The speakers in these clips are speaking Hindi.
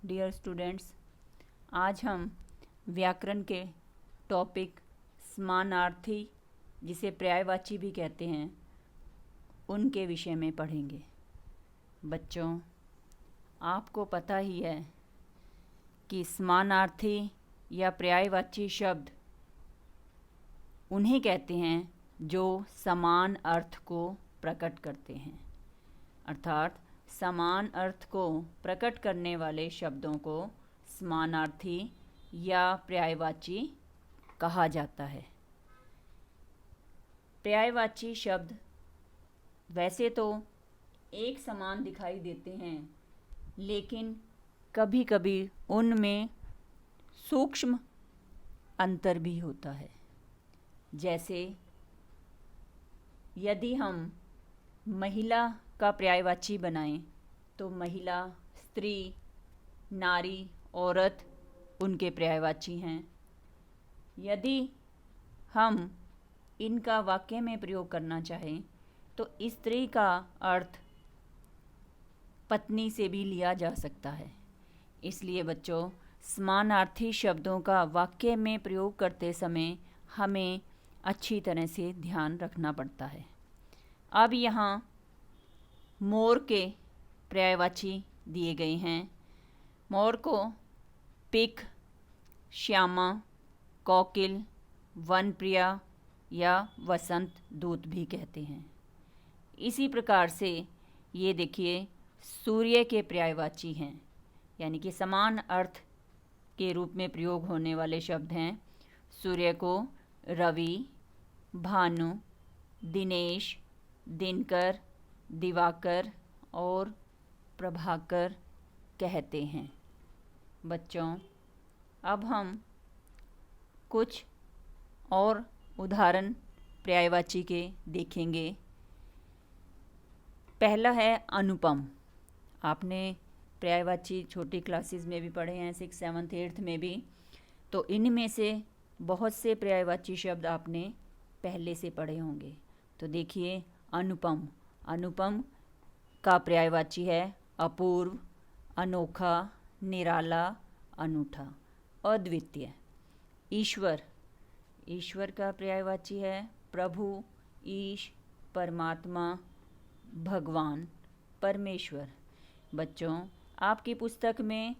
डियर स्टूडेंट्स, आज हम व्याकरण के टॉपिक समानार्थी, जिसे पर्यायवाची भी कहते हैं, उनके विषय में पढ़ेंगे। बच्चों, आपको पता ही है कि समानार्थी या पर्यायवाची शब्द उन्हें कहते हैं जो समान अर्थ को प्रकट करते हैं। अर्थात समान अर्थ को प्रकट करने वाले शब्दों को समानार्थी या पर्यायवाची कहा जाता है। पर्यायवाची शब्द वैसे तो एक समान दिखाई देते हैं, लेकिन कभी कभी उनमें सूक्ष्म अंतर भी होता है। जैसे यदि हम महिला का पर्यायवाची बनाएं तो महिला, स्त्री, नारी, औरत उनके पर्यायवाची हैं। यदि हम इनका वाक्य में प्रयोग करना चाहें तो स्त्री का अर्थ पत्नी से भी लिया जा सकता है। इसलिए बच्चों, समानार्थी शब्दों का वाक्य में प्रयोग करते समय हमें अच्छी तरह से ध्यान रखना पड़ता है। अब यहाँ मोर के पर्यायवाची दिए गए हैं। मोर को पिक, श्यामा, कोकिल, वनप्रिया या वसंत दूत भी कहते हैं। इसी प्रकार से ये देखिए सूर्य के पर्यायवाची हैं, यानी कि समान अर्थ के रूप में प्रयोग होने वाले शब्द हैं। सूर्य को रवि, भानु, दिनेश, दिनकर, दिवाकर और प्रभाकर कहते हैं। बच्चों, अब हम कुछ और उदाहरण पर्यायवाची के देखेंगे। पहला है अनुपम। आपने पर्यायवाची छोटी क्लासेस में भी पढ़े हैं, 6, 7, 8 में भी। तो इनमें से बहुत से पर्यायवाची शब्द आपने पहले से पढ़े होंगे। तो देखिए अनुपम। अनुपम का पर्यायवाची है अपूर्व, अनोखा, निराला, अनूठा, अद्वितीय। ईश्वर। ईश्वर का पर्यायवाची है प्रभु, ईश, परमात्मा, भगवान, परमेश्वर। बच्चों, आपकी पुस्तक में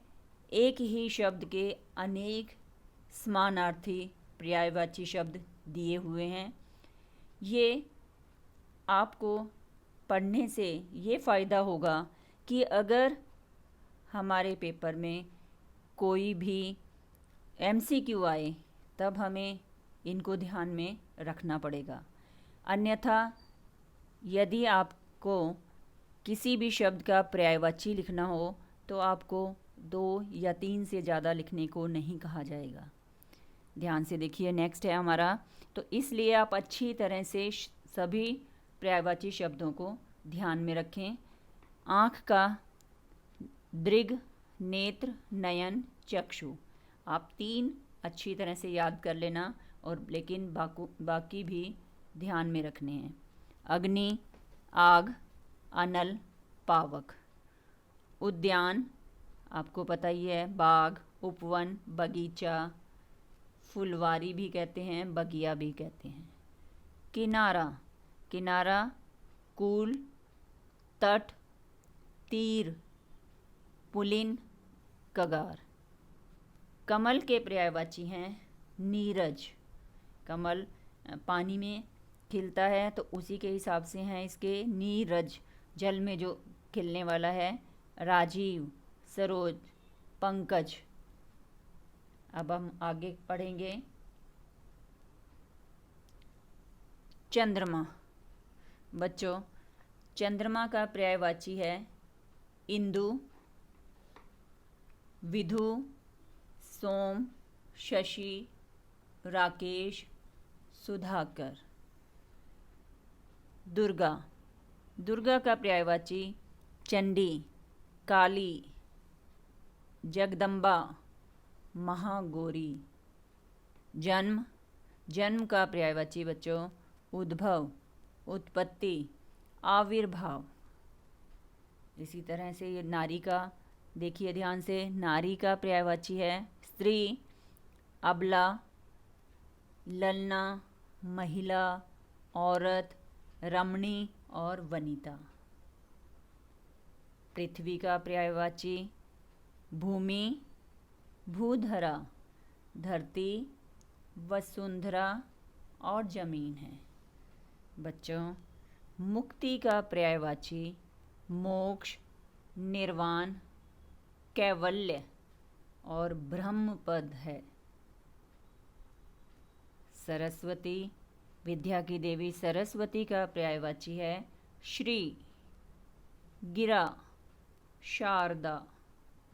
एक ही शब्द के अनेक समानार्थी पर्यायवाची शब्द दिए हुए हैं। ये आपको पढ़ने से ये फ़ायदा होगा कि अगर हमारे पेपर में कोई भी MCQ आए तब हमें इनको ध्यान में रखना पड़ेगा। अन्यथा यदि आपको किसी भी शब्द का पर्यायवाची लिखना हो तो आपको 2 या 3 से ज़्यादा लिखने को नहीं कहा जाएगा। ध्यान से देखिए, नेक्स्ट है हमारा। तो इसलिए आप अच्छी तरह से सभी पर्यायवाची शब्दों को ध्यान में रखें। आँख का दृग, नेत्र, नयन, चक्षु। आप 3 अच्छी तरह से याद कर लेना, और लेकिन बाकी भी ध्यान में रखने हैं। अग्नि, आग, अनल, पावक। उद्यान आपको पता ही है, बाग, उपवन, बगीचा, फुलवारी भी कहते हैं, बगिया भी कहते हैं। किनारा। किनारा कूल, तट, तीर, पुलिन, कगार। कमल के पर्यायवाची हैं नीरज। कमल पानी में खिलता है तो उसी के हिसाब से हैं इसके नीरज, जल में जो खिलने वाला है। राजीव, सरोज, पंकज। अब हम आगे पढ़ेंगे। चंद्रमा। बच्चों, चंद्रमा का पर्यायवाची है इंदु, विधु, सोम, शशि, राकेश, सुधाकर। दुर्गा। दुर्गा का पर्यायवाची चंडी, काली, जगदम्बा, महागौरी। जन्म। जन्म का पर्यायवाची बच्चों उद्भव, उत्पत्ति, आविर्भाव। इसी तरह से ये नारी का देखिए ध्यान से, नारी का पर्यायवाची है स्त्री, अबला, ललना, महिला, औरत, रमणी और वनिता। पृथ्वी का पर्यायवाची भूमि, भूधरा, धरती, वसुंधरा और जमीन है। बच्चों, मुक्ति का पर्यायवाची मोक्ष, निर्वाण, कैवल्य और ब्रह्मपद है। सरस्वती, विद्या की देवी सरस्वती का पर्यायवाची है श्री, गिरा, शारदा,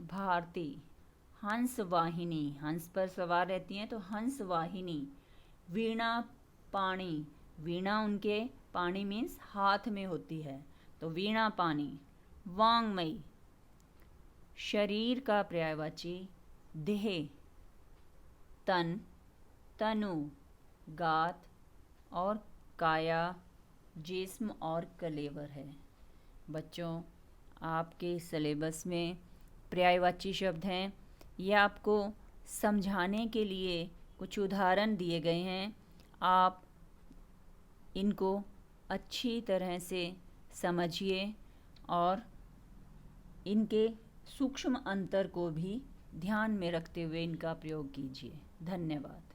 भारती, हंस वाहिनी, हंस पर सवार रहती हैं तो हंस वाहिनी, वीणा पाणी, वीणा उनके पाणी मीन्स हाथ में होती है तो वीणा पाणी, वांगमयी। शरीर का पर्यायवाची देह, तन, तनु, गात और काया, जिस्म और कलेवर है। बच्चों, आपके सिलेबस में पर्यायवाची शब्द हैं, ये आपको समझाने के लिए कुछ उदाहरण दिए गए हैं। आप इनको अच्छी तरह से समझिए और इनके सूक्ष्म अंतर को भी ध्यान में रखते हुए इनका प्रयोग कीजिए। धन्यवाद।